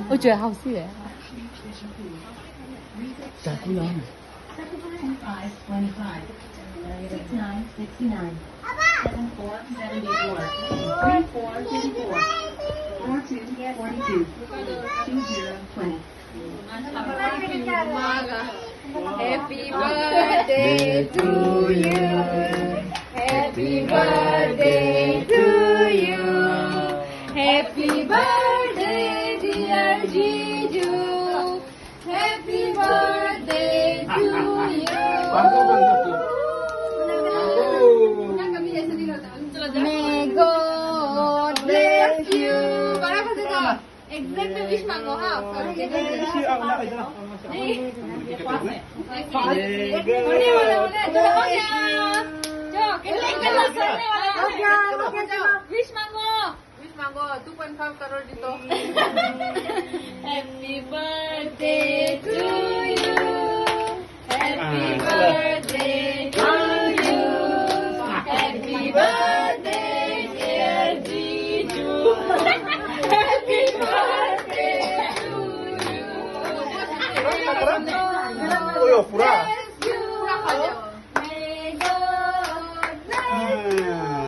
我觉得好吃耶。咋不了？ Happy birthday to you. Happy birthday to you. Happy birthday dear Jiju. Happy birthday to you. May God bless you. Exactly wish mango ha. Wish mango. Wish mango. 2.5 crore dito. Happy birthday to you. Happy birthday to you. Happy birthday dear Jiju. Happy birthday to you. Oh, pura.